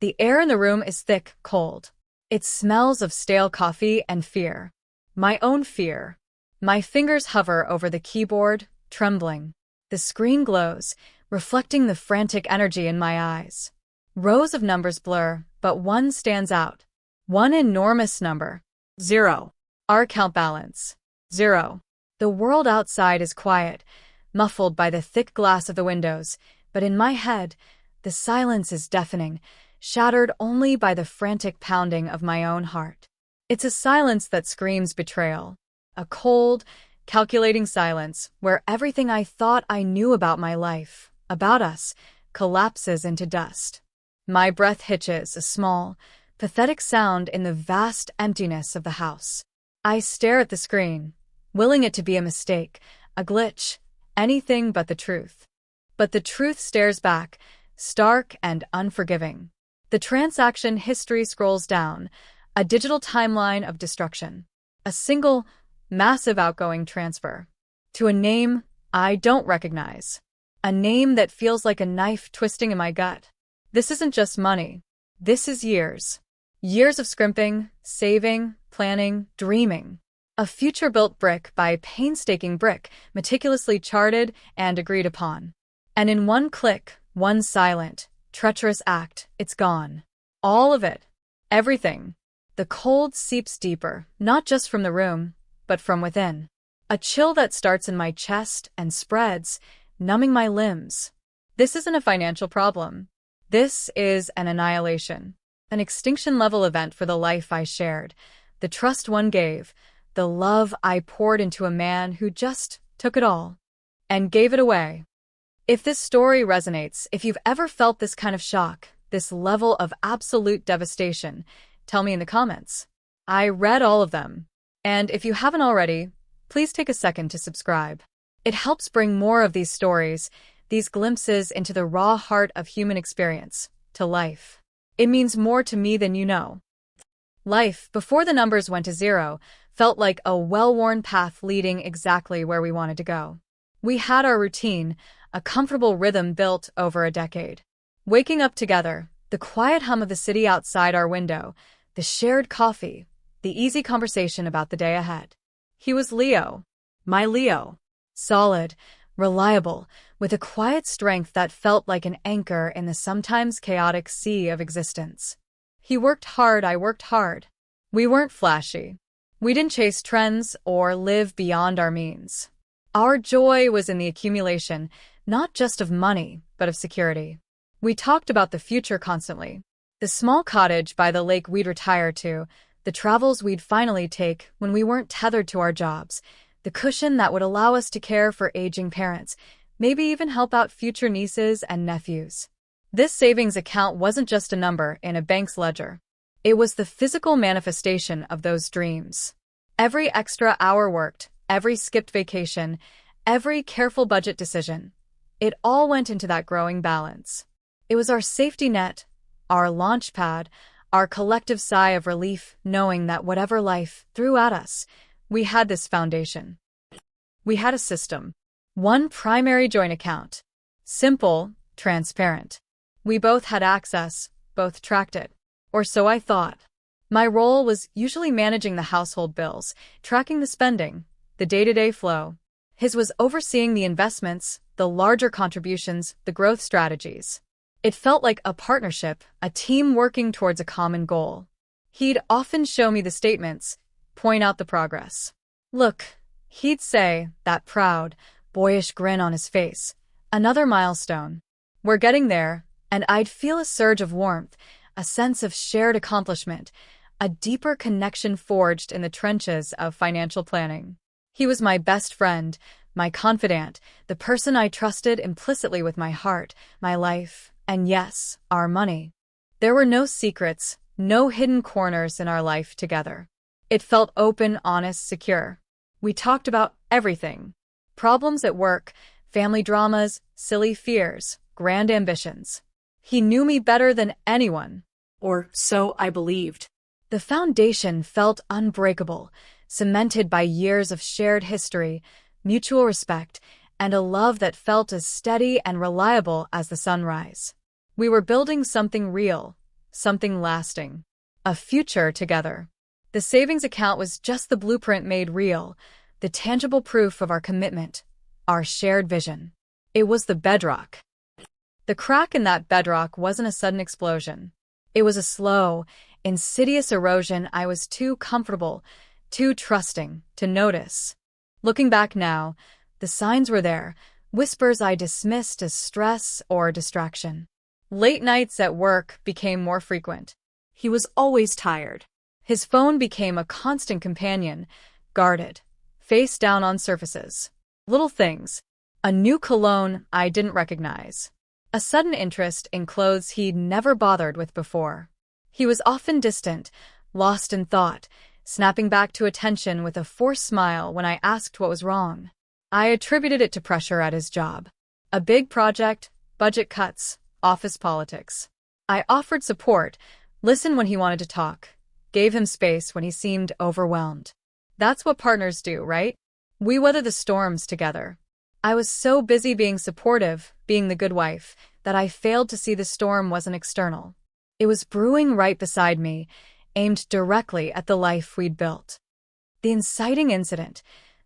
The air in the room is thick, cold. It smells of stale coffee and fear. My own fear. My fingers hover over the keyboard, trembling. The screen glows, reflecting the frantic energy in my eyes. Rows of numbers blur, but one stands out. One enormous number. 0. Our account balance. 0. The world outside is quiet, muffled by the thick glass of the windows, but in my head, the silence is deafening, shattered only by the frantic pounding of my own heart. It's a silence that screams betrayal. A cold, calculating silence where everything I thought I knew about my life, about us, collapses into dust. My breath hitches, a small, pathetic sound in the vast emptiness of the house. I stare at the screen, willing it to be a mistake, a glitch, anything but the truth. But the truth stares back, stark and unforgiving. The transaction history scrolls down, a digital timeline of destruction. A single, massive outgoing transfer. To a name I don't recognize. A name that feels like a knife twisting in my gut. This isn't just money. This is years. Years of scrimping, saving, planning, dreaming. A future built brick by painstaking brick, meticulously charted and agreed upon. And in one click, one silent, treacherous act, it's gone. All of it. Everything. The cold seeps deeper, not just from the room, but from within. A chill that starts in my chest and spreads, numbing my limbs. This isn't a financial problem. This is an annihilation. An extinction-level event for the life I shared, the trust one gave, the love I poured into a man who just took it all and gave it away. If this story resonates, if you've ever felt this kind of shock, this level of absolute devastation, tell me in the comments. I read all of them. And if you haven't already, please take a second to subscribe. It helps bring more of these stories, these glimpses into the raw heart of human experience, to life. It means more to me than you know. Life, before the numbers went to 0, felt like a well-worn path leading exactly where we wanted to go. We had our routine, a comfortable rhythm built over a decade. Waking up together, the quiet hum of the city outside our window, the shared coffee, the easy conversation about the day ahead. He was Leo. My Leo. Solid, reliable, with a quiet strength that felt like an anchor in the sometimes chaotic sea of existence. He worked hard, I worked hard. We weren't flashy. We didn't chase trends or live beyond our means. Our joy was in the accumulation, not just of money, but of security. We talked about the future constantly. The small cottage by the lake we'd retire to, the travels we'd finally take when we weren't tethered to our jobs, the cushion that would allow us to care for aging parents, maybe even help out future nieces and nephews. This savings account wasn't just a number in a bank's ledger. It was the physical manifestation of those dreams. Every extra hour worked, every skipped vacation, every careful budget decision, it all went into that growing balance. It was our safety net, our launch pad, our collective sigh of relief knowing that whatever life threw at us, we had this foundation. We had a system. One primary joint account. Simple, transparent. We both had access, both tracked it. Or so I thought. My role was usually managing the household bills, tracking the spending, the day-to-day flow. His was overseeing the investments, the larger contributions, the growth strategies. It felt like a partnership, a team working towards a common goal. He'd often show me the statements, point out the progress. Look, he'd say, that proud, boyish grin on his face. Another milestone. We're getting there, and I'd feel a surge of warmth, a sense of shared accomplishment, a deeper connection forged in the trenches of financial planning. He was my best friend, my confidant, the person I trusted implicitly with my heart, my life, and yes, our money. There were no secrets, no hidden corners in our life together. It felt open, honest, secure. We talked about everything. Problems at work, family dramas, silly fears, grand ambitions. He knew me better than anyone. Or so I believed. The foundation felt unbreakable, cemented by years of shared history, mutual respect, and a love that felt as steady and reliable as the sunrise. We were building something real, something lasting. A future together. The savings account was just the blueprint made real, the tangible proof of our commitment, our shared vision. It was the bedrock. The crack in that bedrock wasn't a sudden explosion. It was a slow, insidious erosion I was too comfortable, too trusting, to notice. Looking back now, the signs were there, whispers I dismissed as stress or distraction. Late nights at work became more frequent. He was always tired. His phone became a constant companion, guarded, face down on surfaces. Little things. A new cologne I didn't recognize. A sudden interest in clothes he'd never bothered with before. He was often distant, lost in thought, snapping back to attention with a forced smile when I asked what was wrong. I attributed it to pressure at his job. A big project, budget cuts, office politics. I offered support, listened when he wanted to talk, gave him space when he seemed overwhelmed. That's what partners do, right? We weather the storms together. I was so busy being supportive, being the good wife, that I failed to see the storm wasn't external. It was brewing right beside me, aimed directly at the life we'd built. The inciting incident,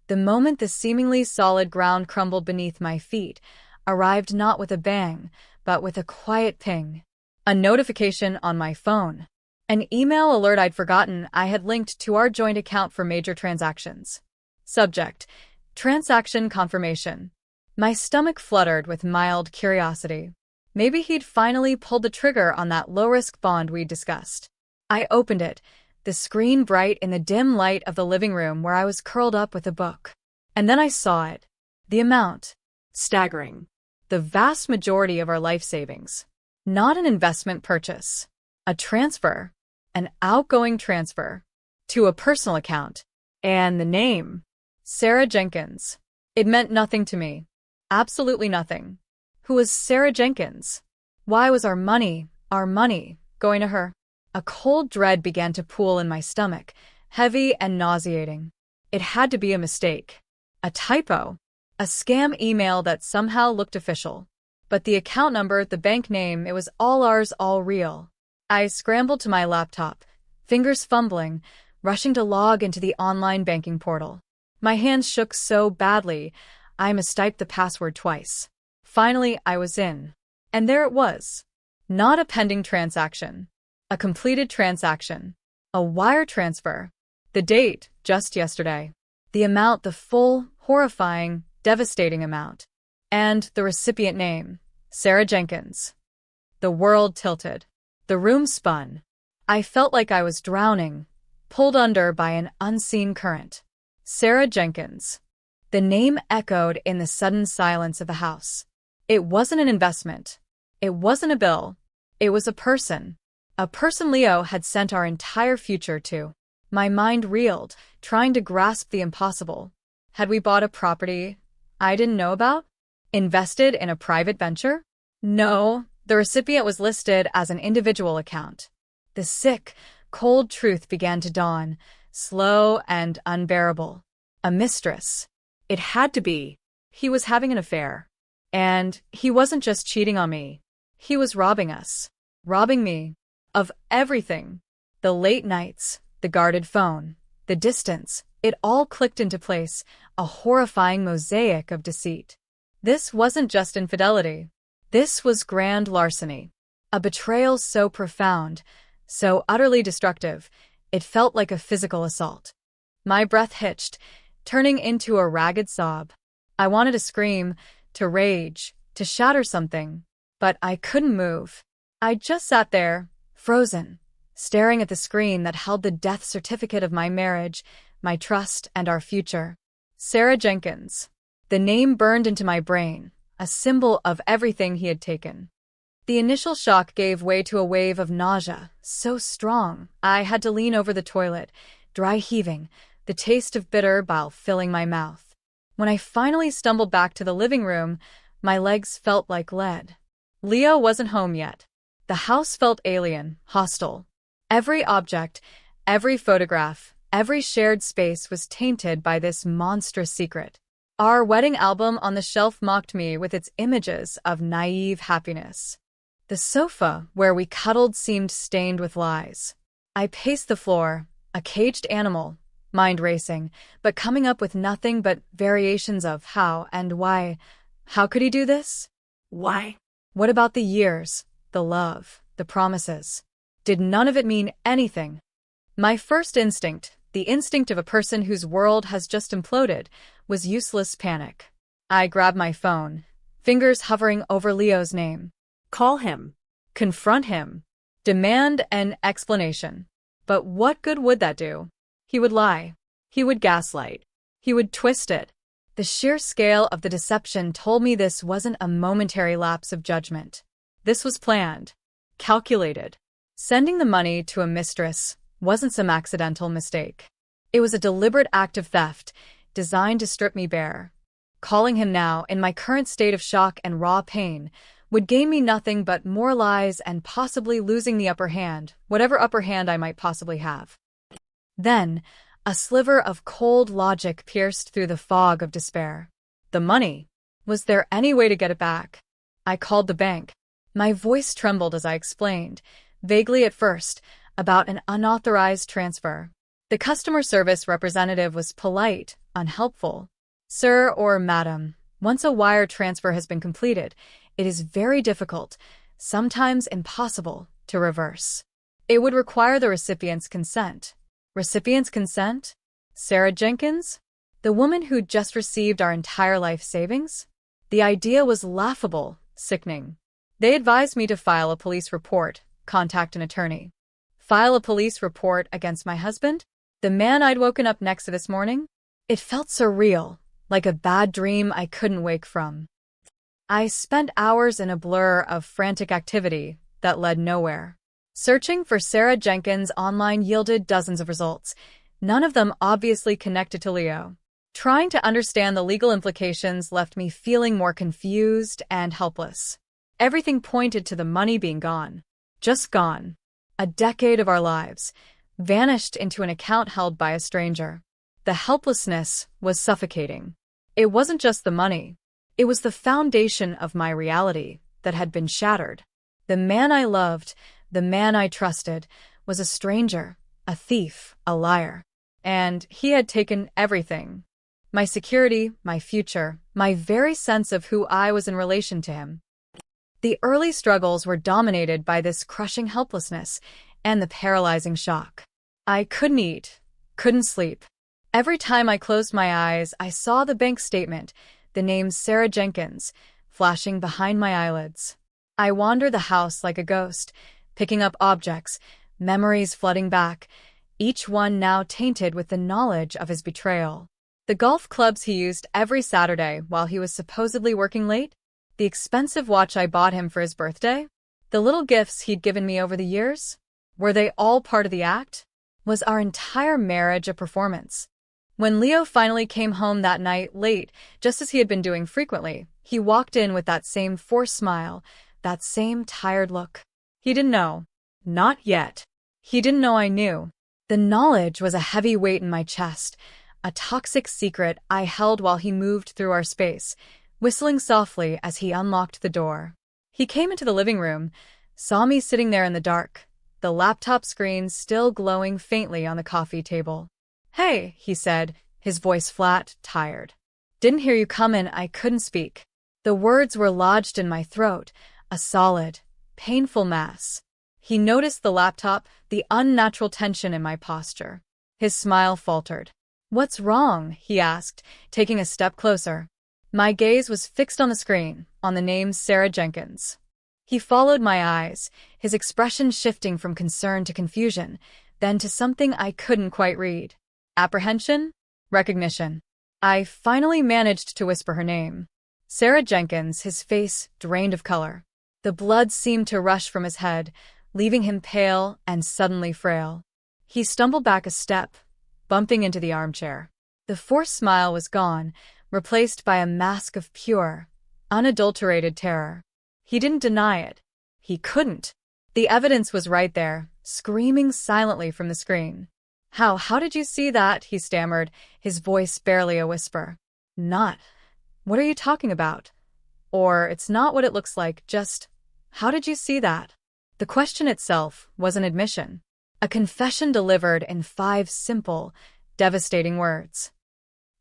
the moment the seemingly solid ground crumbled beneath my feet, arrived not with a bang, but with a quiet ping. A notification on my phone. An email alert I'd forgotten I had linked to our joint account for major transactions. Subject: Transaction confirmation. My stomach fluttered with mild curiosity. Maybe he'd finally pulled the trigger on that low-risk bond we'd discussed. I opened it, the screen bright in the dim light of the living room where I was curled up with a book. And then I saw it. The amount. Staggering. The vast majority of our life savings. Not an investment purchase. A transfer. An outgoing transfer. To a personal account. And the name. Sarah Jenkins. It meant nothing to me. Absolutely nothing. Who was Sarah Jenkins? Why was our money, going to her? A cold dread began to pool in my stomach, heavy and nauseating. It had to be a mistake. A typo. A scam email that somehow looked official. But the account number, the bank name, it was all ours, all real. I scrambled to my laptop, fingers fumbling, rushing to log into the online banking portal. My hands shook so badly, I mistyped the password twice. Finally, I was in. And there it was. Not a pending transaction. A completed transaction. A wire transfer. The date, just yesterday. The amount, the full, horrifying, devastating amount. And the recipient name, Sarah Jenkins. The world tilted. The room spun. I felt like I was drowning, pulled under by an unseen current. Sarah Jenkins. The name echoed in the sudden silence of the house. It wasn't an investment. It wasn't a bill. It was a person. A person Leo had sent our entire future to. My mind reeled, trying to grasp the impossible. Had we bought a property I didn't know about? Invested in a private venture? No, the recipient was listed as an individual account. The sick, cold truth began to dawn, slow and unbearable. A mistress. It had to be. He was having an affair. And he wasn't just cheating on me. He was robbing us. Robbing me. Of everything. The late nights, the guarded phone, the distance, it all clicked into place, a horrifying mosaic of deceit. This wasn't just infidelity. This was grand larceny. A betrayal so profound, so utterly destructive, it felt like a physical assault. My breath hitched, turning into a ragged sob. I wanted to scream, to rage, to shatter something, but I couldn't move. I just sat there, frozen, staring at the screen that held the death certificate of my marriage, my trust, and our future. Sarah Jenkins. The name burned into my brain, a symbol of everything he had taken. The initial shock gave way to a wave of nausea, so strong I had to lean over the toilet, dry heaving, the taste of bitter bile filling my mouth. When I finally stumbled back to the living room, my legs felt like lead. Leo wasn't home yet. The house felt alien, hostile. Every object, every photograph, every shared space was tainted by this monstrous secret. Our wedding album on the shelf mocked me with its images of naive happiness. The sofa where we cuddled seemed stained with lies. I paced the floor, a caged animal, mind racing, but coming up with nothing but variations of how and why. How could he do this? Why? What about the years, the love, the promises? Did none of it mean anything? My first instinct, the instinct of a person whose world has just imploded, was useless panic. I grabbed my phone, fingers hovering over Leo's name. Call him. Confront him. Demand an explanation. But what good would that do? He would lie. He would gaslight. He would twist it. The sheer scale of the deception told me this wasn't a momentary lapse of judgment. This was planned. Calculated. Sending the money to a mistress wasn't some accidental mistake. It was a deliberate act of theft, designed to strip me bare. Calling him now, in my current state of shock and raw pain, would gain me nothing but more lies and possibly losing the upper hand, whatever upper hand I might possibly have. Then, a sliver of cold logic pierced through the fog of despair. The money. Was there any way to get it back? I called the bank. My voice trembled as I explained, vaguely at first, about an unauthorized transfer. The customer service representative was polite, unhelpful. Sir or madam, once a wire transfer has been completed, it is very difficult, sometimes impossible, to reverse. It would require the recipient's consent. Recipient's consent? Sarah Jenkins? The woman who'd just received our entire life savings? The idea was laughable, sickening. They advised me to file a police report, contact an attorney. File a police report against my husband? The man I'd woken up next to this morning? It felt surreal, like a bad dream I couldn't wake from. I spent hours in a blur of frantic activity that led nowhere. Searching for Sarah Jenkins online yielded dozens of results, none of them obviously connected to Leo. Trying to understand the legal implications left me feeling more confused and helpless. Everything pointed to the money being gone. Just gone. A decade of our lives, vanished into an account held by a stranger. The helplessness was suffocating. It wasn't just the money. It was the foundation of my reality that had been shattered. The man I loved, the man I trusted, was a stranger, a thief, a liar. And he had taken everything. My security, my future, my very sense of who I was in relation to him. The early struggles were dominated by this crushing helplessness and the paralyzing shock. I couldn't eat, couldn't sleep. Every time I closed my eyes, I saw the bank statement, the name Sarah Jenkins, flashing behind my eyelids. I wandered the house like a ghost, picking up objects, memories flooding back, each one now tainted with the knowledge of his betrayal. The golf clubs he used every Saturday while he was supposedly working late, the expensive watch I bought him for his birthday, the little gifts he'd given me over the years, were they all part of the act? Was our entire marriage a performance? When Leo finally came home that night late, just as he had been doing frequently, he walked in with that same forced smile, that same tired look. He didn't know. Not yet. He didn't know I knew. The knowledge was a heavy weight in my chest, a toxic secret I held while he moved through our space, whistling softly as he unlocked the door. He came into the living room, saw me sitting there in the dark, the laptop screen still glowing faintly on the coffee table. "Hey," he said, his voice flat, tired. "Didn't hear you come in." I couldn't speak. The words were lodged in my throat, a solid, painful mass. He noticed the laptop, the unnatural tension in my posture. His smile faltered. "What's wrong?" he asked, taking a step closer. My gaze was fixed on the screen, on the name Sarah Jenkins. He followed my eyes, his expression shifting from concern to confusion, then to something I couldn't quite read. Apprehension? Recognition. I finally managed to whisper her name. Sarah Jenkins, his face drained of color. The blood seemed to rush from his head, leaving him pale and suddenly frail. He stumbled back a step, bumping into the armchair. The forced smile was gone, replaced by a mask of pure, unadulterated terror. He didn't deny it. He couldn't. The evidence was right there, screaming silently from the screen. How did you see that?" he stammered, his voice barely a whisper. "Not. What are you talking about? Or it's not what it looks like, just How did you see that? The question itself was an admission. A confession delivered in 5 simple, devastating words.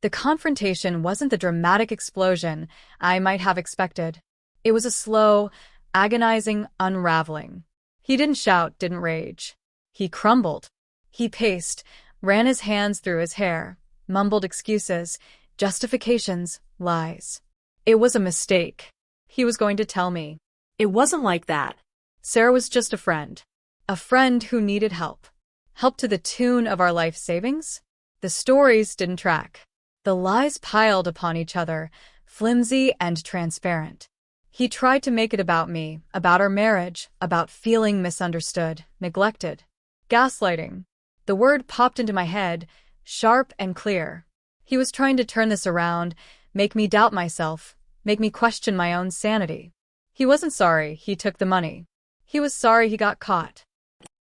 The confrontation wasn't the dramatic explosion I might have expected. It was a slow, agonizing unraveling. He didn't shout, didn't rage. He crumbled. He paced, ran his hands through his hair, mumbled excuses, justifications, lies. It was a mistake. He was going to tell me. It wasn't like that. Sarah was just a friend. A friend who needed help. Help to the tune of our life savings? The stories didn't track. The lies piled upon each other, flimsy and transparent. He tried to make it about me, about our marriage, about feeling misunderstood, neglected. Gaslighting. The word popped into my head, sharp and clear. He was trying to turn this around, make me doubt myself, make me question my own sanity. He wasn't sorry he took the money. He was sorry he got caught.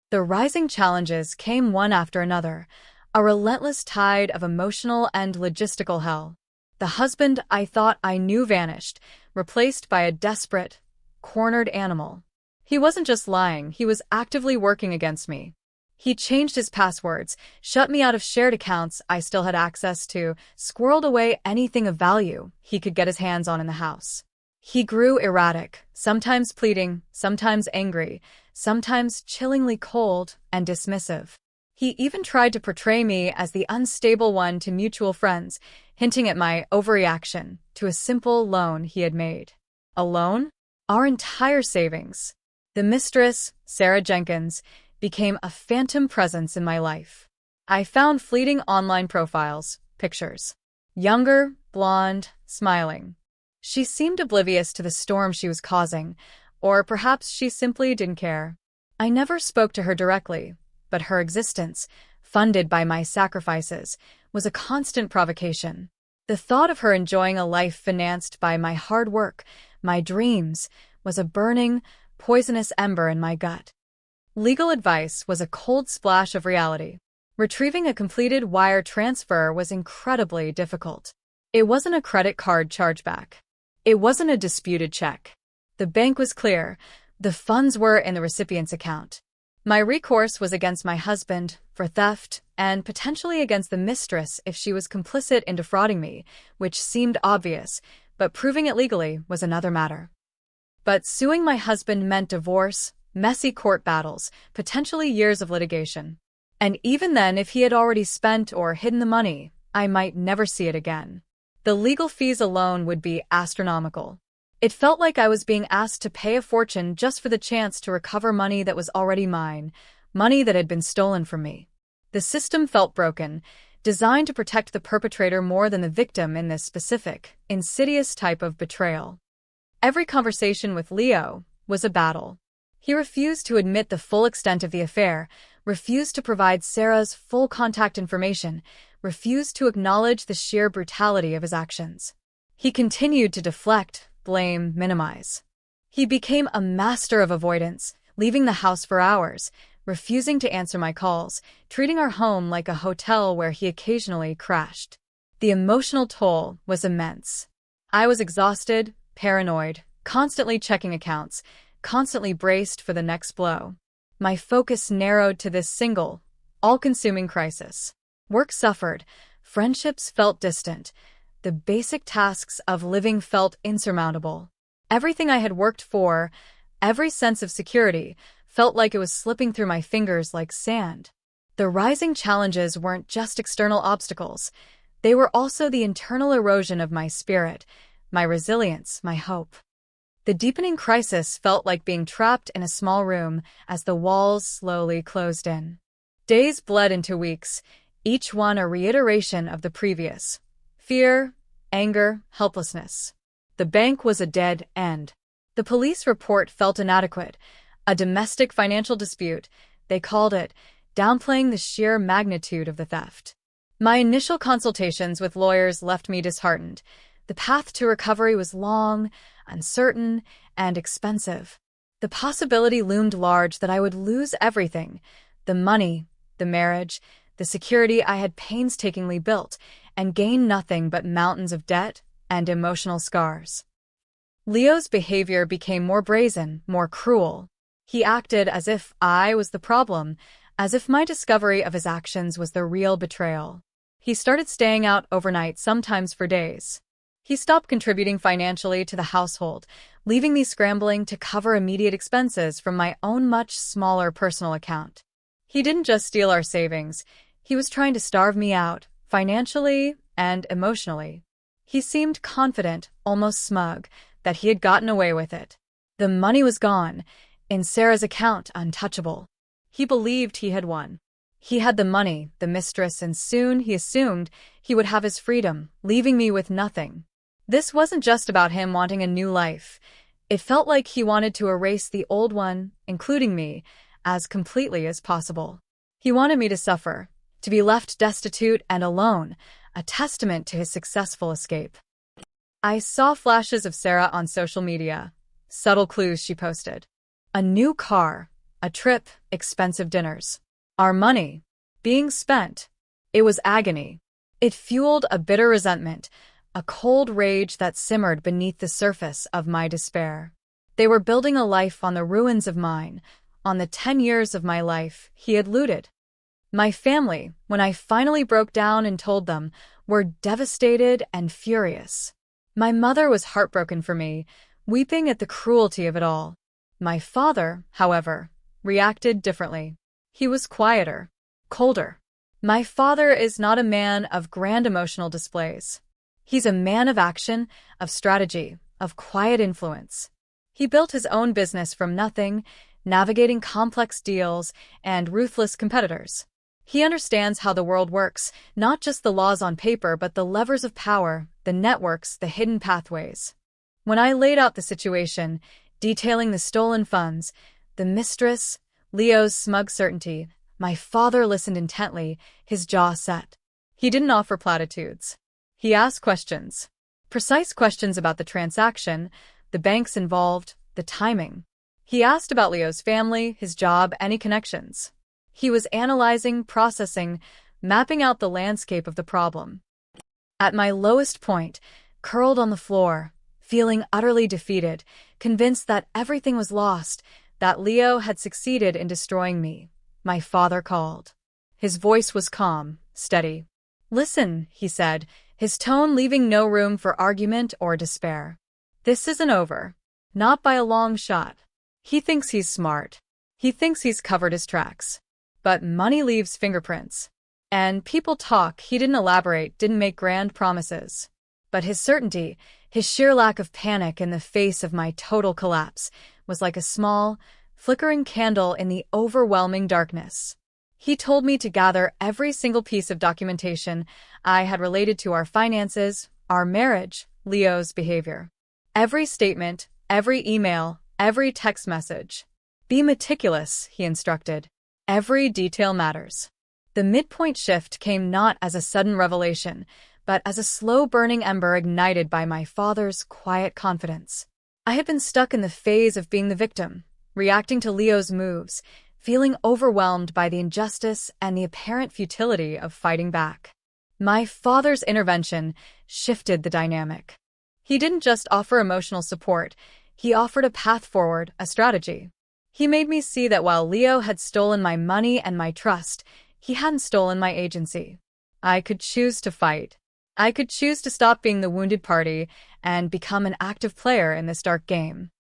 The rising challenges came one after another, a relentless tide of emotional and logistical hell. The husband I thought I knew vanished, replaced by a desperate, cornered animal. He wasn't just lying, he was actively working against me. He changed his passwords, shut me out of shared accounts I still had access to, squirreled away anything of value he could get his hands on in the house. He grew erratic, sometimes pleading, sometimes angry, sometimes chillingly cold and dismissive. He even tried to portray me as the unstable one to mutual friends, hinting at my overreaction to a simple loan he had made. A loan? Our entire savings. The Mistress, Sarah Jenkins, became a phantom presence in my life. I found fleeting online profiles, pictures. Younger, blonde, smiling. She seemed oblivious to the storm she was causing, or perhaps she simply didn't care. I never spoke to her directly, but her existence, funded by my sacrifices, was a constant provocation. The thought of her enjoying a life financed by my hard work, my dreams, was a burning, poisonous ember in my gut. Legal advice was a cold splash of reality. Retrieving a completed wire transfer was incredibly difficult. It wasn't a credit card chargeback. It wasn't a disputed check. The bank was clear. The funds were in the recipient's account. My recourse was against my husband for theft and potentially against the mistress if she was complicit in defrauding me, which seemed obvious, but proving it legally was another matter. But suing my husband meant divorce, messy court battles, potentially years of litigation. And even then, if he had already spent or hidden the money, I might never see it again. The legal fees alone would be astronomical. It felt like I was being asked to pay a fortune just for the chance to recover money that was already mine, money that had been stolen from me. The system felt broken, designed to protect the perpetrator more than the victim in this specific, insidious type of betrayal. Every conversation with Leo was a battle. He refused to admit the full extent of the affair, refused to provide Sarah's full contact information, refused to acknowledge the sheer brutality of his actions. He continued to deflect, blame, minimize. He became a master of avoidance, leaving the house for hours, refusing to answer my calls, treating our home like a hotel where he occasionally crashed. The emotional toll was immense. I was exhausted, paranoid, constantly checking accounts, constantly braced for the next blow. My focus narrowed to this single, all-consuming crisis. Work suffered, friendships felt distant, the basic tasks of living felt insurmountable. Everything I had worked for, every sense of security, felt like it was slipping through my fingers like sand. The rising challenges weren't just external obstacles. They were also the internal erosion of my spirit, my resilience, my hope. The deepening crisis felt like being trapped in a small room as the walls slowly closed in. Days bled into weeks, each one a reiteration of the previous. Fear, anger, helplessness. The bank was a dead end. The police report felt inadequate. A domestic financial dispute, they called it, downplaying the sheer magnitude of the theft. My initial consultations with lawyers left me disheartened. The path to recovery was long, uncertain, and expensive. The possibility loomed large that I would lose everything: the money, the marriage, the security I had painstakingly built, and gain nothing but mountains of debt and emotional scars. Leo's behavior became more brazen, more cruel. He acted as if I was the problem, as if my discovery of his actions was the real betrayal. He started staying out overnight, sometimes for days. He stopped contributing financially to the household, leaving me scrambling to cover immediate expenses from my own much smaller personal account. He didn't just steal our savings, he was trying to starve me out, financially and emotionally. He seemed confident, almost smug, that he had gotten away with it. The money was gone, in Sarah's account, untouchable. He believed he had won. He had the money, the mistress, and soon he assumed he would have his freedom, leaving me with nothing. This wasn't just about him wanting a new life. It felt like he wanted to erase the old one, including me, as completely as possible. He wanted me to suffer, to be left destitute and alone, a testament to his successful escape. I saw flashes of Sarah on social media, subtle clues she posted. A new car, a trip, expensive dinners. Our money, being spent. It was agony. It fueled a bitter resentment, a cold rage that simmered beneath the surface of my despair. They were building a life on the ruins of mine, on the 10 years of my life he had looted. My family, when I finally broke down and told them, were devastated and furious. My mother was heartbroken for me, weeping at the cruelty of it all. My father, however, reacted differently. He was quieter, colder. My father is not a man of grand emotional displays. He's a man of action, of strategy, of quiet influence. He built his own business from nothing, navigating complex deals and ruthless competitors. He understands how the world works, not just the laws on paper, but the levers of power, the networks, the hidden pathways. When I laid out the situation, detailing the stolen funds, the mistress, Leo's smug certainty, my father listened intently, his jaw set. He didn't offer platitudes. He asked questions. Precise questions about the transaction, the banks involved, the timing. He asked about Leo's family, his job, any connections. He was analyzing, processing, mapping out the landscape of the problem. At my lowest point, curled on the floor, feeling utterly defeated, convinced that everything was lost, that Leo had succeeded in destroying me, my father called. His voice was calm, steady. "Listen," he said, his tone leaving no room for argument or despair. "This isn't over. Not by a long shot. He thinks he's smart. He thinks he's covered his tracks. But money leaves fingerprints. And people talk." He didn't elaborate, didn't make grand promises. But his certainty, his sheer lack of panic in the face of my total collapse, was like a small, flickering candle in the overwhelming darkness. He told me to gather every single piece of documentation I had related to our finances, our marriage, Leo's behavior. Every statement, every email, every text message. "Be meticulous," he instructed. "Every detail matters." The midpoint shift came not as a sudden revelation, but as a slow-burning ember ignited by my father's quiet confidence. I had been stuck in the phase of being the victim, reacting to Leo's moves, feeling overwhelmed by the injustice and the apparent futility of fighting back. My father's intervention shifted the dynamic. He didn't just offer emotional support, he offered a path forward, a strategy. He made me see that while Leo had stolen my money and my trust, he hadn't stolen my agency. I could choose to fight. I could choose to stop being the wounded party and become an active player in this dark game.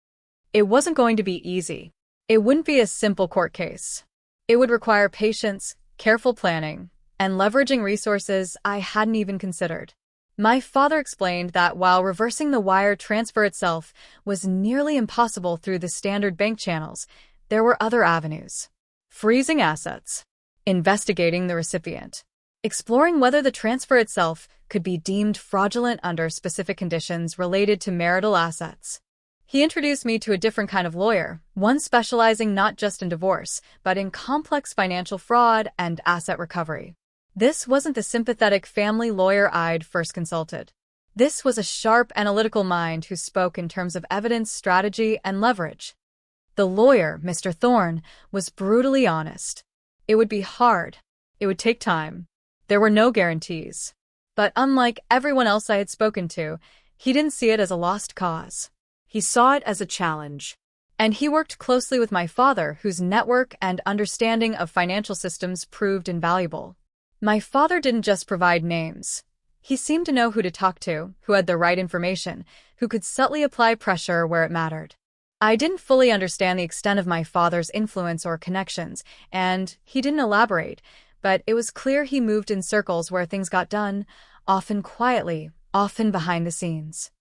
It wasn't going to be easy. It wouldn't be a simple court case. It would require patience, careful planning, and leveraging resources I hadn't even considered. My father explained that while reversing the wire transfer itself was nearly impossible through the standard bank channels, there were other avenues. Freezing assets, investigating the recipient, exploring whether the transfer itself could be deemed fraudulent under specific conditions related to marital assets. He introduced me to a different kind of lawyer, one specializing not just in divorce, but in complex financial fraud and asset recovery. This wasn't the sympathetic family lawyer I'd first consulted. This was a sharp, analytical mind who spoke in terms of evidence, strategy, and leverage. The lawyer, Mr. Thorne, was brutally honest. It would be hard. It would take time. There were no guarantees. But unlike everyone else I had spoken to, he didn't see it as a lost cause. He saw it as a challenge. And he worked closely with my father, whose network and understanding of financial systems proved invaluable. My father didn't just provide names. He seemed to know who to talk to, who had the right information, who could subtly apply pressure where it mattered. I didn't fully understand the extent of my father's influence or connections, and he didn't elaborate, but it was clear he moved in circles where things got done, often quietly, often behind the scenes.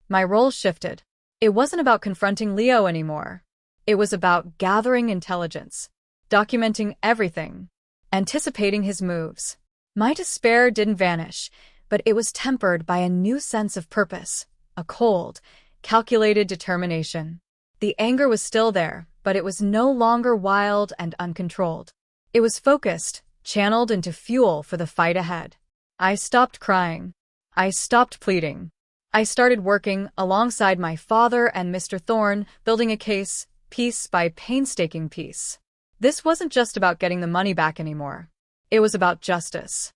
My role shifted. It wasn't about confronting Leo anymore. It was about gathering intelligence, documenting everything, anticipating his moves. My despair didn't vanish, but it was tempered by a new sense of purpose, a cold, calculated determination. The anger was still there, but it was no longer wild and uncontrolled. It was focused, channeled into fuel for the fight ahead. I stopped crying. I stopped pleading. I started working alongside my father and Mr. Thorne, building a case, piece by painstaking piece. This wasn't just about getting the money back anymore. It was about justice.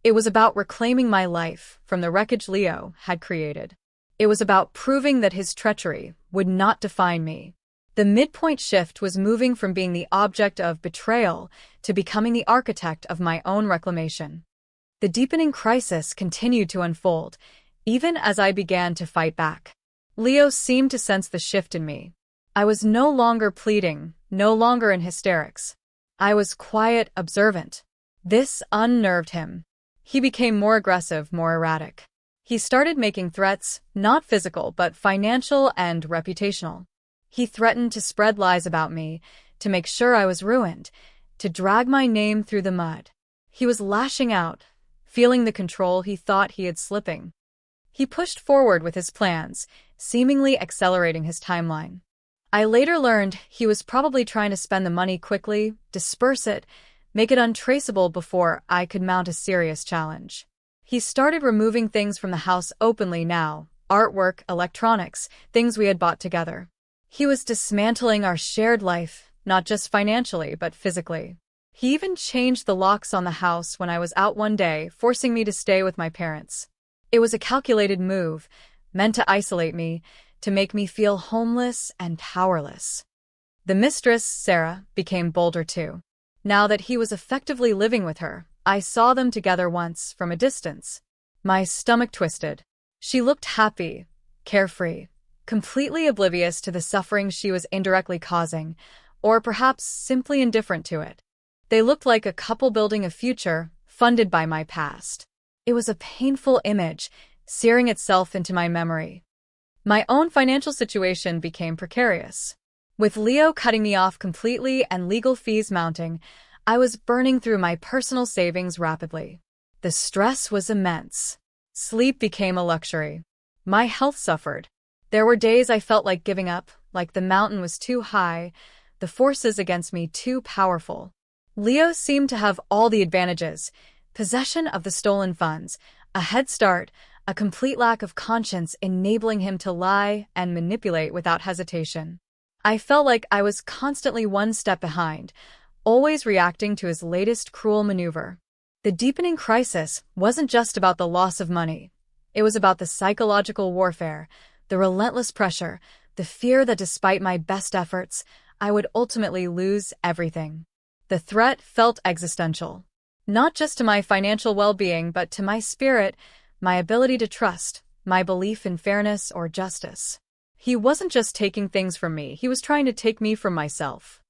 It was about reclaiming my life from the wreckage Leo had created. It was about proving that his treachery would not define me. The midpoint shift was moving from being the object of betrayal to becoming the architect of my own reclamation. The deepening crisis continued to unfold, even as I began to fight back. Leo seemed to sense the shift in me. I was no longer pleading, no longer in hysterics. I was quiet, observant. This unnerved him. He became more aggressive, more erratic. He started making threats, not physical but financial and reputational. He threatened to spread lies about me, to make sure I was ruined, to drag my name through the mud. He was lashing out, feeling the control he thought he had slipping. He pushed forward with his plans, seemingly accelerating his timeline. I later learned he was probably trying to spend the money quickly, disperse it, make it untraceable before I could mount a serious challenge. He started removing things from the house openly now, artwork, electronics, things we had bought together. He was dismantling our shared life, not just financially but physically. He even changed the locks on the house when I was out one day, forcing me to stay with my parents. It was a calculated move, meant to isolate me, to make me feel homeless and powerless. The mistress, Sarah, became bolder too. Now that he was effectively living with her, I saw them together once from a distance. My stomach twisted. She looked happy, carefree, completely oblivious to the suffering she was indirectly causing, or perhaps simply indifferent to it. They looked like a couple building a future, funded by my past. It was a painful image, searing itself into my memory. My own financial situation became precarious. With Leo cutting me off completely and legal fees mounting, I was burning through my personal savings rapidly. The stress was immense. Sleep became a luxury. My health suffered. There were days I felt like giving up, like the mountain was too high, the forces against me too powerful. Leo seemed to have all the advantages: possession of the stolen funds, a head start, a complete lack of conscience enabling him to lie and manipulate without hesitation. I felt like I was constantly one step behind, always reacting to his latest cruel maneuver. The deepening crisis wasn't just about the loss of money. It was about the psychological warfare, the relentless pressure, the fear that despite my best efforts, I would ultimately lose everything. The threat felt existential. Not just to my financial well-being, but to my spirit, my ability to trust, my belief in fairness or justice. He wasn't just taking things from me, he was trying to take me from myself.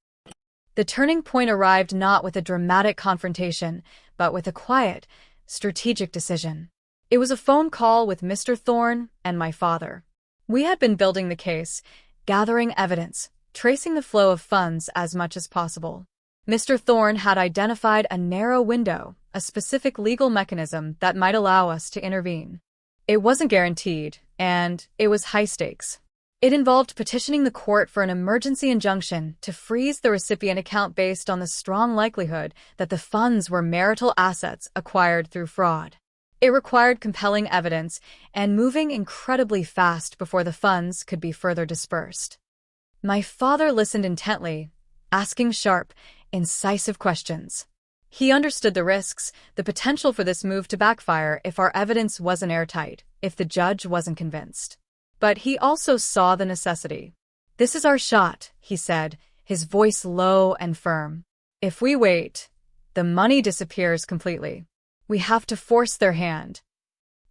The turning point arrived not with a dramatic confrontation, but with a quiet, strategic decision. It was a phone call with Mr. Thorne and my father. We had been building the case, gathering evidence, tracing the flow of funds as much as possible. Mr. Thorne had identified a narrow window, a specific legal mechanism that might allow us to intervene. It wasn't guaranteed, and it was high stakes. It involved petitioning the court for an emergency injunction to freeze the recipient account based on the strong likelihood that the funds were marital assets acquired through fraud. It required compelling evidence and moving incredibly fast before the funds could be further dispersed. My father listened intently, asking sharp, incisive questions. He understood the risks, the potential for this move to backfire if our evidence wasn't airtight, if the judge wasn't convinced. but he also saw the necessity. "This is our shot," he said, his voice low and firm. "If we wait, the money disappears completely. We have to force their hand."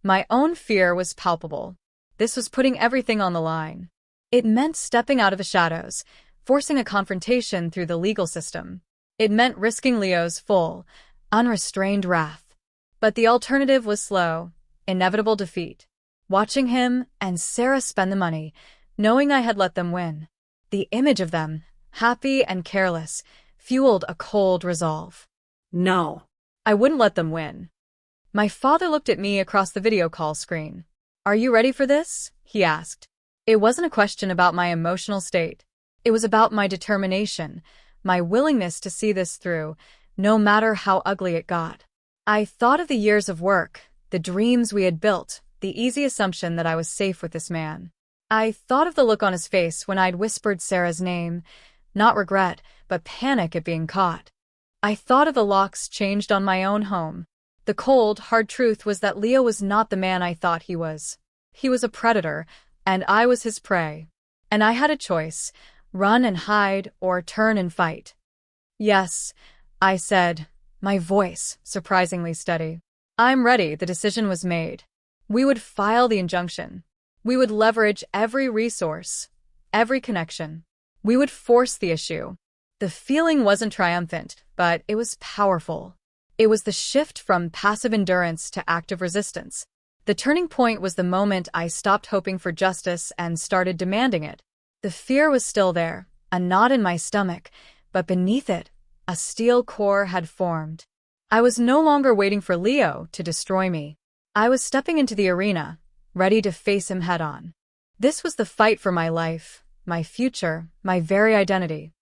My own fear was palpable. This was putting everything on the line. It meant stepping out of the shadows, forcing a confrontation through the legal system. It meant risking Leo's full, unrestrained wrath. But the alternative was slow, inevitable defeat. Watching him and Sarah spend the money, knowing I had let them win. The image of them, happy and careless, fueled a cold resolve. No. I wouldn't let them win. My father looked at me across the video call screen. "Are you ready for this?" he asked. It wasn't a question about my emotional state. It was about my determination, my willingness to see this through, no matter how ugly it got. I thought of the years of work, the dreams we had built, the easy assumption that I was safe with this man. I thought of the look on his face when I'd whispered Sarah's name, not regret, but panic at being caught. I thought of the locks changed on my own home. The cold, hard truth was that Leo was not the man I thought he was. He was a predator, and I was his prey. And I had a choice, run and hide or turn and fight. "Yes," I said, my voice surprisingly steady. "I'm ready." The decision was made. We would file the injunction. We would leverage every resource, every connection. We would force the issue. The feeling wasn't triumphant, but it was powerful. It was the shift from passive endurance to active resistance. The turning point was the moment I stopped hoping for justice and started demanding it. The fear was still there, a knot in my stomach, but beneath it, a steel core had formed. I was no longer waiting for Leo to destroy me. I was stepping into the arena, ready to face him head-on. This was the fight for my life, my future, my very identity.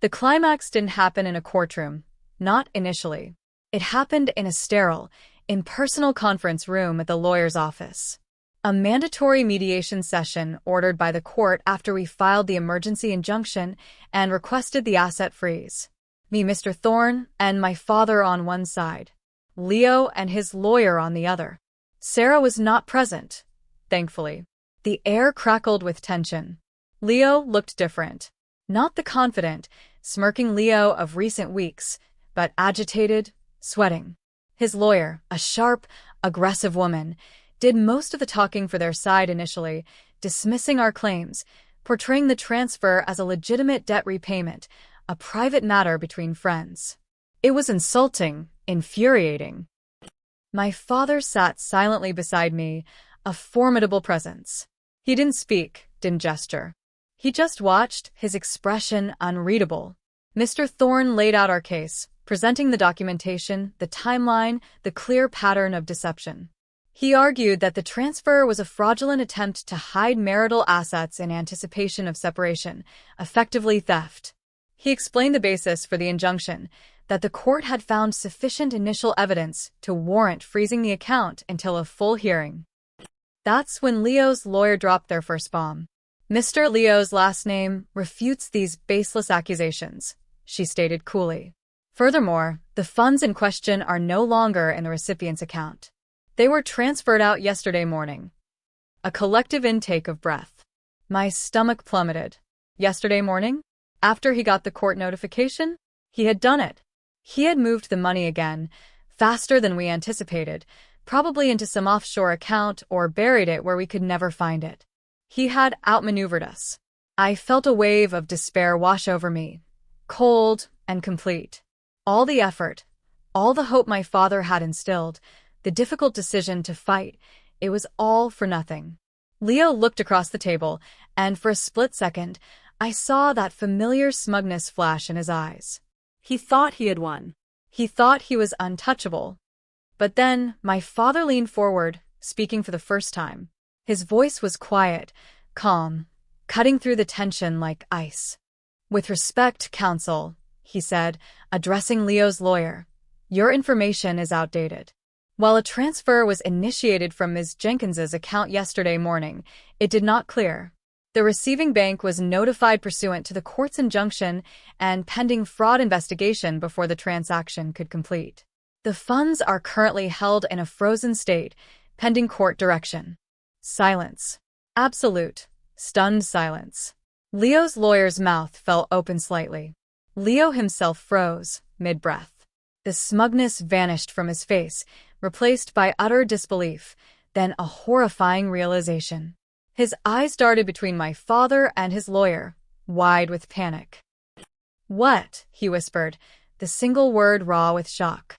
The climax didn't happen in a courtroom, not initially. It happened in a sterile, impersonal conference room at the lawyer's office. A mandatory mediation session ordered by the court after we filed the emergency injunction and requested the asset freeze. Me, Mr. Thorne, and my father on one side. Leo and his lawyer on the other. Sarah was not present, thankfully. The air crackled with tension. Leo looked different. Not the confident, smirking Leo of recent weeks, but agitated, sweating. His lawyer, a sharp, aggressive woman, did most of the talking for their side initially, dismissing our claims, portraying the transfer as a legitimate debt repayment, a private matter between friends. It was insulting, infuriating. My father sat silently beside me, a formidable presence. He didn't speak, didn't gesture. He just watched, his expression unreadable. Mr. Thorne laid out our case, presenting the documentation, the timeline, the clear pattern of deception. He argued that the transfer was a fraudulent attempt to hide marital assets in anticipation of separation, effectively theft. He explained the basis for the injunction, that the court had found sufficient initial evidence to warrant freezing the account until a full hearing. That's when Leo's lawyer dropped their first bomb. "Mr. Leo's last name refutes these baseless accusations," she stated coolly. "Furthermore, the funds in question are no longer in the recipient's account. They were transferred out yesterday morning." A collective intake of breath. My stomach plummeted. Yesterday morning? After he got the court notification? He had done it. He had moved the money again, faster than we anticipated, probably into some offshore account or buried it where we could never find it. He had outmaneuvered us. I felt a wave of despair wash over me, cold and complete. All the effort, all the hope my father had instilled, the difficult decision to fight, it was all for nothing. Leo looked across the table, and for a split second, I saw that familiar smugness flash in his eyes. He thought he had won. He thought he was untouchable. But then, my father leaned forward, speaking for the first time. His voice was quiet, calm, cutting through the tension like ice. "With respect, counsel," he said, addressing Leo's lawyer, "your information is outdated. While a transfer was initiated from Ms. Jenkins's account yesterday morning, it did not clear. The receiving bank was notified pursuant to the court's injunction and pending fraud investigation before the transaction could complete. The funds are currently held in a frozen state, pending court direction." Silence. Absolute, stunned silence. Leo's lawyer's mouth fell open slightly. Leo himself froze, mid-breath. The smugness vanished from his face, replaced by utter disbelief, then a horrifying realization. His eyes darted between my father and his lawyer, wide with panic. "What?" he whispered, the single word raw with shock.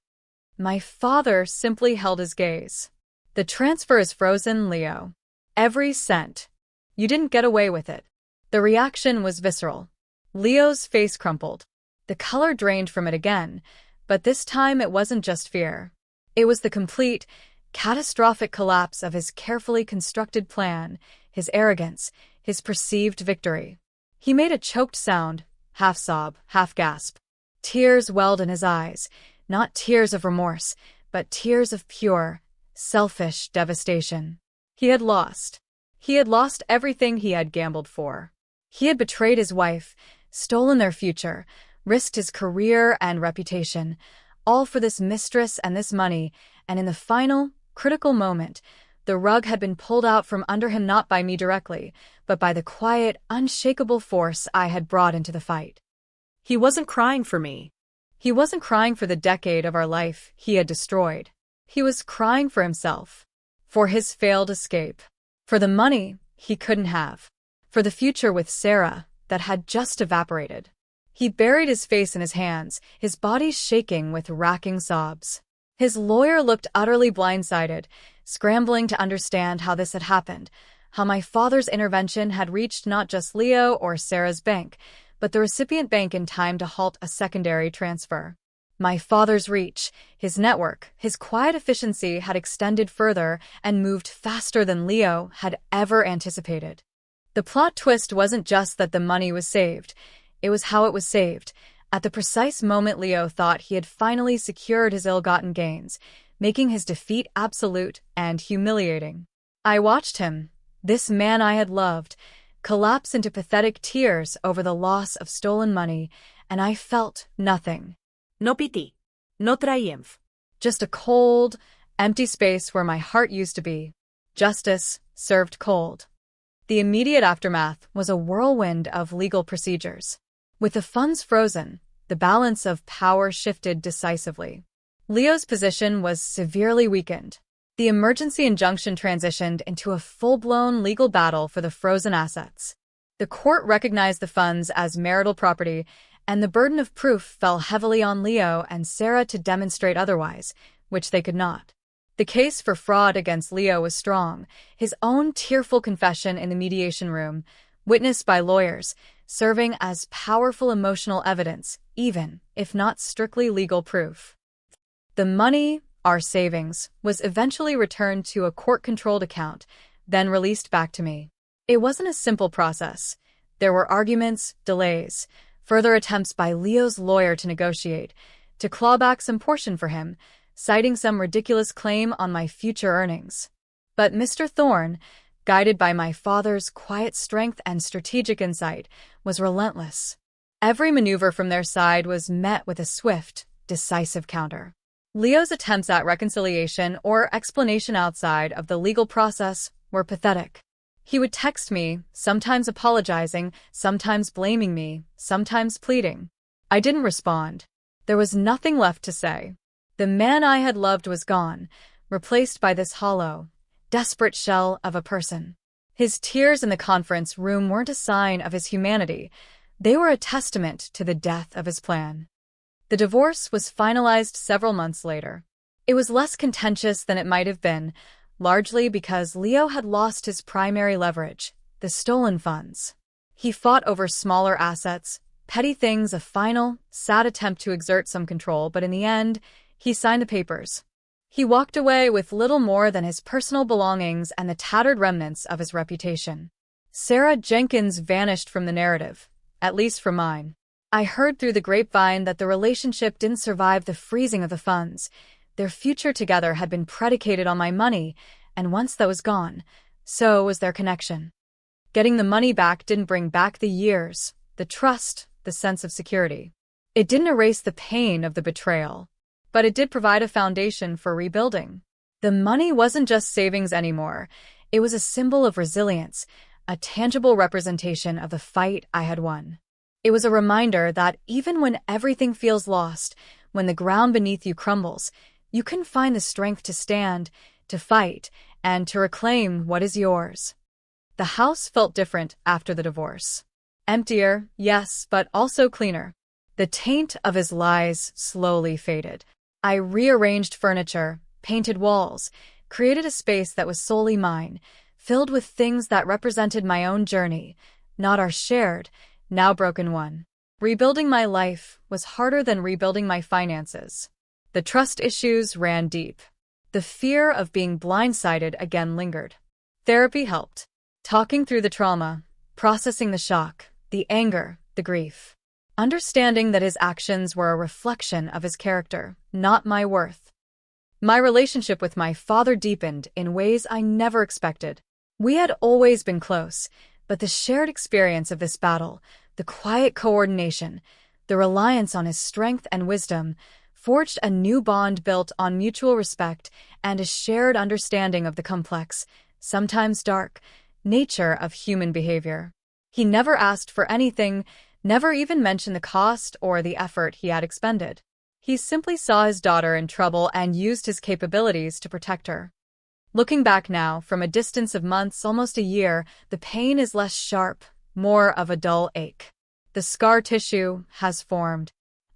My father simply held his gaze. "The transfer is frozen, Leo. Every cent. You didn't get away with it." The reaction was visceral. Leo's face crumpled. The color drained from it again, but this time it wasn't just fear. It was the complete, catastrophic collapse of his carefully constructed plan, his arrogance, his perceived victory. He made a choked sound, half sob, half gasp. Tears welled in his eyes, not tears of remorse, but tears of pure, selfish devastation. He had lost. He had lost everything he had gambled for. He had betrayed his wife, stolen their future, risked his career and reputation, all for this mistress and this money, and in the final, critical moment, the rug had been pulled out from under him not by me directly, but by the quiet, unshakable force I had brought into the fight. He wasn't crying for me. He wasn't crying for the decade of our life he had destroyed. He was crying for himself, for his failed escape, for the money he couldn't have, for the future with Sarah that had just evaporated. He buried his face in his hands, his body shaking with racking sobs. His lawyer looked utterly blindsided, scrambling to understand how this had happened, how my father's intervention had reached not just Leo or Sarah's bank, but the recipient bank in time to halt a secondary transfer. My father's reach, his network, his quiet efficiency had extended further and moved faster than Leo had ever anticipated. The plot twist wasn't just that the money was saved, it was how it was saved. At the precise moment Leo thought he had finally secured his ill-gotten gains, making his defeat absolute and humiliating. I watched him, this man I had loved, collapse into pathetic tears over the loss of stolen money, and I felt nothing. No pity. No triumph. Just a cold, empty space where my heart used to be. Justice served cold. The immediate aftermath was a whirlwind of legal procedures. With the funds frozen, the balance of power shifted decisively. Leo's position was severely weakened. The emergency injunction transitioned into a full-blown legal battle for the frozen assets. The court recognized the funds as marital property, and the burden of proof fell heavily on Leo and Sarah to demonstrate otherwise, which they could not. The case for fraud against Leo was strong, his own tearful confession in the mediation room, witnessed by lawyers, serving as powerful emotional evidence, even if not strictly legal proof. The money, our savings, was eventually returned to a court-controlled account, then released back to me. It wasn't a simple process. There were arguments, delays, further attempts by Leo's lawyer to negotiate, to claw back some portion for him, citing some ridiculous claim on my future earnings. But Mr. Thorne, guided by my father's quiet strength and strategic insight, was relentless. Every maneuver from their side was met with a swift, decisive counter. Leo's attempts at reconciliation or explanation outside of the legal process were pathetic. He would text me, sometimes apologizing, sometimes blaming me, sometimes pleading. I didn't respond. There was nothing left to say. The man I had loved was gone, replaced by this hollow, desperate shell of a person. His tears in the conference room weren't a sign of his humanity. They were a testament to the death of his plan. The divorce was finalized several months later. It was less contentious than it might have been, largely because Leo had lost his primary leverage, the stolen funds. He fought over smaller assets, petty things, a final, sad attempt to exert some control, but in the end, he signed the papers. He walked away with little more than his personal belongings and the tattered remnants of his reputation. Sarah Jenkins vanished from the narrative, at least from mine. I heard through the grapevine that the relationship didn't survive the freezing of the funds. Their future together had been predicated on my money, and once that was gone, so was their connection. Getting the money back didn't bring back the years, the trust, the sense of security. It didn't erase the pain of the betrayal, but it did provide a foundation for rebuilding. The money wasn't just savings anymore. It was a symbol of resilience, a tangible representation of the fight I had won. It was a reminder that even when everything feels lost, when the ground beneath you crumbles, you can find the strength to stand, to fight, and to reclaim what is yours. The house felt different after the divorce. Emptier, yes, but also cleaner. The taint of his lies slowly faded. I rearranged furniture, painted walls, created a space that was solely mine, filled with things that represented my own journey, not our shared, now broken one. Rebuilding my life was harder than rebuilding my finances. The trust issues ran deep. The fear of being blindsided again lingered. Therapy helped. Talking through the trauma, processing the shock, the anger, the grief. Understanding that his actions were a reflection of his character, not my worth. My relationship with my father deepened in ways I never expected. We had always been close, but the shared experience of this battle, the quiet coordination, the reliance on his strength and wisdom, forged a new bond built on mutual respect and a shared understanding of the complex, sometimes dark, nature of human behavior. He never asked for anything, never even mentioned the cost or the effort he had expended. He simply saw his daughter in trouble and used his capabilities to protect her. Looking back now, from a distance of months, almost a year, the pain is less sharp, more of a dull ache. The scar tissue has formed.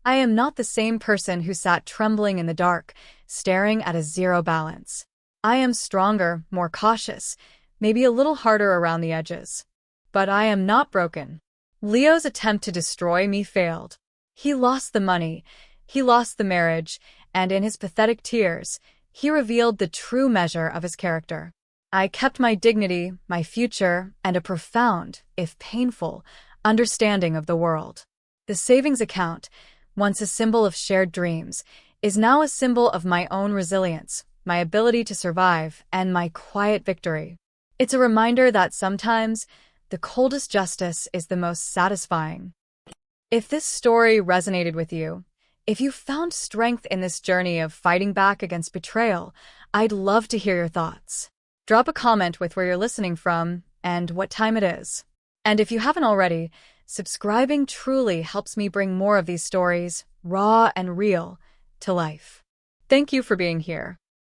I am not the same person who sat trembling in the dark, staring at a zero balance. I am stronger, more cautious, maybe a little harder around the edges. But I am not broken. Leo's attempt to destroy me failed. He lost the money, he lost the marriage, and in his pathetic tears, he revealed the true measure of his character. I kept my dignity, my future, and a profound, if painful, understanding of the world. The savings account, once a symbol of shared dreams, is now a symbol of my own resilience, my ability to survive, and my quiet victory. It's a reminder that sometimes the coldest justice is the most satisfying. If this story resonated with you, if you found strength in this journey of fighting back against betrayal, I'd love to hear your thoughts. Drop a comment with where you're listening from and what time it is. And if you haven't already, subscribing truly helps me bring more of these stories, raw and real, to life. Thank you for being here.